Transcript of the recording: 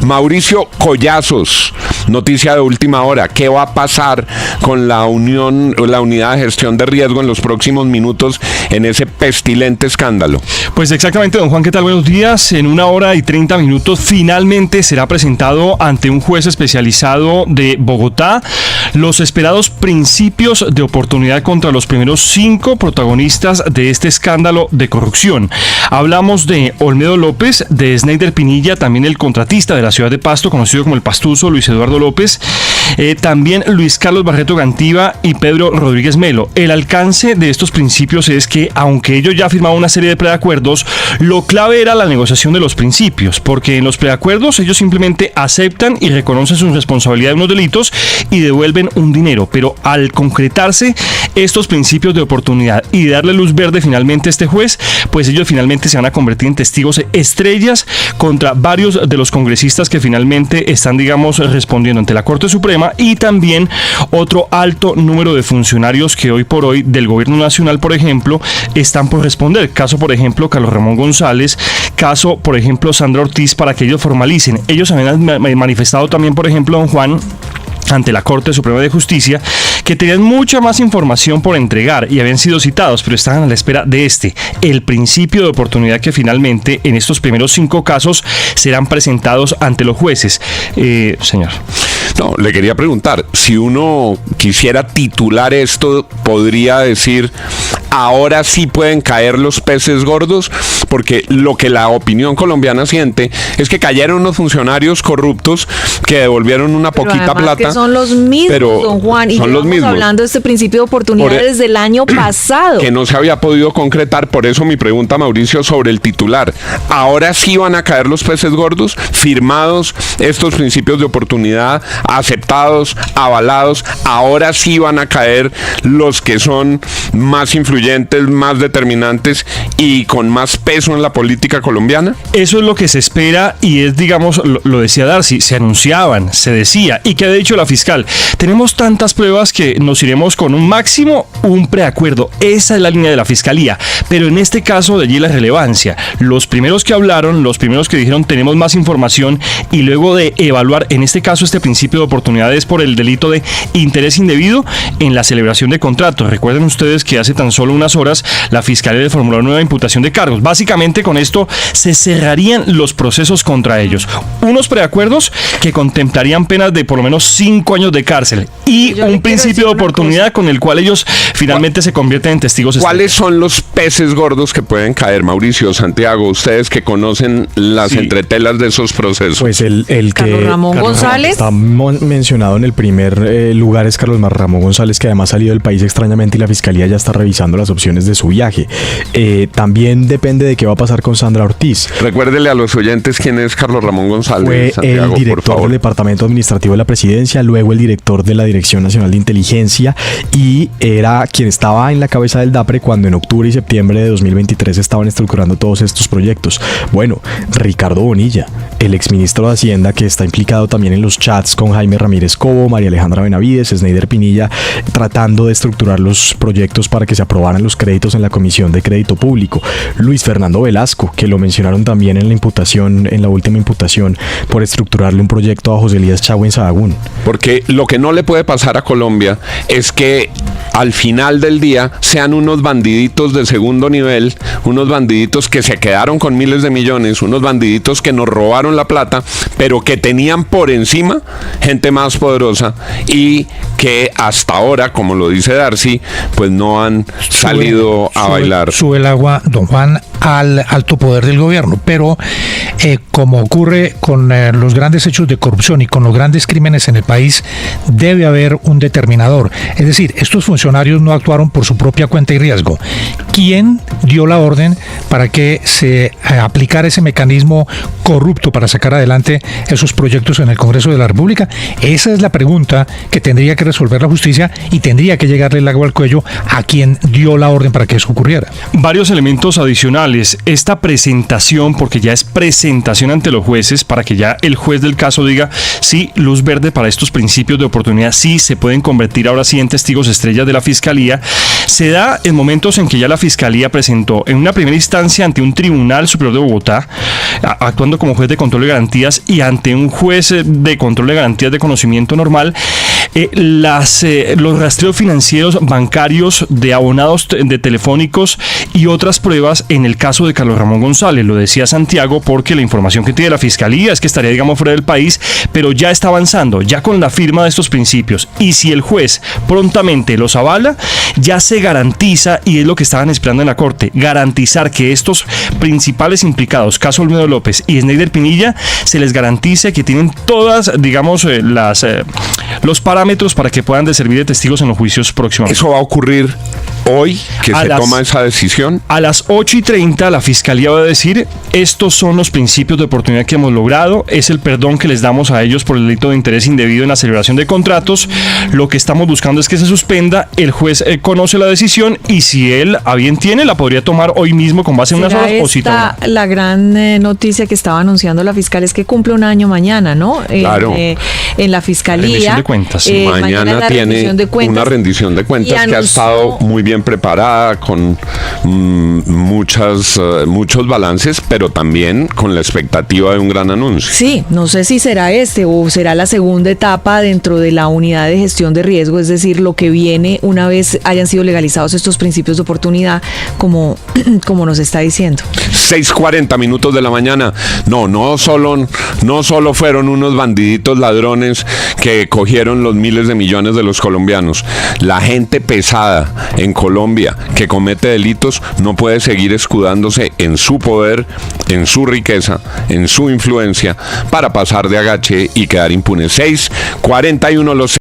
Mauricio, Collazos, noticia de última hora. ¿Qué va a pasar con la unidad de gestión de riesgo en los próximos minutos en ese pestilente escándalo? Pues exactamente, don Juan, ¿qué tal? Buenos días. En 1 hora y 30 minutos finalmente será presentado ante un juez especializado de Bogotá los esperados principios de oportunidad contra los primeros 5 protagonistas de este escándalo de corrupción. Hablamos de Olmedo López, de Sneider Pinilla, también el contratista de la ciudad de Pasto, conocido como el Pastuso, Luis Eduardo López, también Luis Carlos Barreto Gantiva y Pedro Rodríguez Melo. El alcance de estos principios es que, aunque ellos ya firmaban una serie de preacuerdos, lo clave era la negociación de los principios, porque en los preacuerdos ellos simplemente aceptan y reconocen su responsabilidad en unos delitos y devuelven un dinero, pero al concretarse estos principios de oportunidad y darle luz verde finalmente a este juez, pues ellos finalmente se van a convertir en testigos estrellas contra varios de los congresistas que finalmente están, digamos, respondiendo ante la Corte Suprema, y también otro alto número de funcionarios que hoy por hoy del gobierno nacional, por ejemplo, están por responder. Caso, por ejemplo, Carlos Ramón González, caso, por ejemplo, Sandra Ortiz, para que ellos formalicen. Ellos habían manifestado también, por ejemplo, don Juan, ante la Corte Suprema de Justicia, que tenían mucha más información por entregar y habían sido citados, pero estaban a la espera de el principio de oportunidad, que finalmente en estos primeros 5 casos serán presentados ante los jueces. Señor. No, le quería preguntar, si uno quisiera titular esto, podría decir, ahora sí pueden caer los peces gordos, porque lo que la opinión colombiana siente es que cayeron unos funcionarios corruptos que devolvieron una poquita plata. Que son los mismos, don Juan, y son los mismos. Hablando de este principio de oportunidad desde el año pasado. Que no se había podido concretar, por eso mi pregunta, Mauricio, sobre el titular. ¿Ahora sí van a caer los peces gordos? ¿Firmados estos principios de oportunidad, aceptados, avalados? ¿Ahora sí van a caer los que son más influyentes, más determinantes y con más peso en la política colombiana? Eso es lo que se espera, y es, digamos, lo decía Darcy, se anunciaban, se decía, y que ha dicho la fiscal. Tenemos tantas pruebas que nos iremos con un máximo, un preacuerdo. Esa es la línea de la fiscalía, pero en este caso de allí la relevancia. Los primeros que hablaron, los primeros que dijeron tenemos más información, y luego de evaluar, en este caso, este principio de oportunidades por el delito de interés indebido en la celebración de contratos. Recuerden ustedes que hace tan solo unas horas la fiscalía le formuló una nueva imputación de cargos. Básicamente con esto se cerrarían los procesos contra ellos. Unos preacuerdos que contemplarían penas de por lo menos 5 años de cárcel y un principio de oportunidad con el cual ellos finalmente se convierten en testigos estrellas. ¿Cuáles son los peces gordos que pueden caer, Mauricio, Santiago, ustedes que conocen las entretelas de esos procesos? Pues el que Carlos Ramón González está mencionado en el primer lugar es Carlos Ramón González, que además ha salido del país extrañamente y la fiscalía ya está revisando las opciones de su viaje. También depende de qué va a pasar con Sandra Ortiz. Recuérdele a los oyentes quién es Carlos Ramón González. Fue Santiago, el director del Departamento Administrativo de la Presidencia, luego el director de la Dirección Nacional de Inteligencia, y era quien estaba en la cabeza del DAPRE cuando en octubre y septiembre de 2023 estaban estructurando todos estos proyectos. Bueno, Ricardo Bonilla, el exministro de Hacienda, que está implicado también en los chats con Jaime Ramírez Cobo, María Alejandra Benavides, Sneider Pinilla, tratando de estructurar los proyectos para que se aprobaran los créditos en la Comisión de Crédito Público. Luis Fernando Velasco, que lo mencionaron también en la imputación, en la última imputación, por estructurarle un proyecto a José Elías Chagüe en Sahagún. Porque lo que no le puede pasar a Colombia es que al final del día sean unos bandiditos de segundo nivel, unos bandiditos que se quedaron con miles de millones, unos bandiditos que nos robaron la plata, pero que tenían por encima gente más poderosa y que hasta ahora, como lo dice Darcy, pues no han salido a bailar. Sube el agua, don Juan, al alto poder del gobierno, pero como ocurre con los grandes hechos de corrupción y con los grandes crímenes en el país, debe haber un determinador. Es decir, estos funcionarios no actuaron por su propia cuenta y riesgo. ¿Quién dio la orden para que se aplicara ese mecanismo corrupto para sacar adelante esos proyectos en el Congreso de la República? Esa es la pregunta que tendría que resolver la justicia y tendría que llegarle el agua al cuello a quien dio dio la orden para que eso ocurriera. Varios elementos adicionales. Esta presentación, porque ya es presentación ante los jueces, para que ya el juez del caso diga sí, luz verde para estos principios de oportunidad, sí se pueden convertir ahora sí en testigos estrellas de la Fiscalía, se da en momentos en que ya la Fiscalía presentó en una primera instancia ante un Tribunal Superior de Bogotá, actuando como juez de control de garantías, y ante un juez de control de garantías de conocimiento normal, los rastreos financieros bancarios de abonados de telefónicos y otras pruebas en el caso de Carlos Ramón González. Lo decía Santiago, porque la información que tiene la Fiscalía es que estaría, digamos, fuera del país, pero ya está avanzando, ya con la firma de estos principios. Y si el juez prontamente los avala, ya se garantiza, y es lo que estaban esperando en la Corte, garantizar que estos principales implicados, caso Olmedo López y Sneider Pinilla, se les garantice que tienen todas, digamos, los parámetros para que puedan servir de testigos en los juicios próximos. ¿Eso va a ocurrir hoy que se toma esa decisión? A las 8:30 la Fiscalía va a decir: estos son los principios de oportunidad que hemos logrado, es el perdón que les damos a ellos por el delito de interés indebido en la celebración de contratos, lo que estamos buscando es que se suspenda, el juez conoce la decisión, y si él a bien tiene, la podría tomar hoy mismo con base en unas horas, o si toma. La gran noticia que estaba anunciando la fiscal es que cumple un año mañana, ¿no? Claro. En la Fiscalía. Rendición de cuentas. Mañana tiene una rendición de cuentas que ha estado muy bien preparada, con muchos balances, pero también con la expectativa de un gran anuncio. Sí, no sé si será o será la segunda etapa dentro de la unidad de gestión de riesgo, es decir, lo que viene una vez hayan sido legalizados estos principios de oportunidad, como nos está diciendo. 6:40 de la mañana. No solo fueron unos bandiditos ladrones que cogieron los miles de millones de los colombianos. La gente pesada en Colombia que comete delitos no puede seguir escudándose en su poder, en su riqueza, en su influencia, para pasar de agache y quedar impune. 6:41 los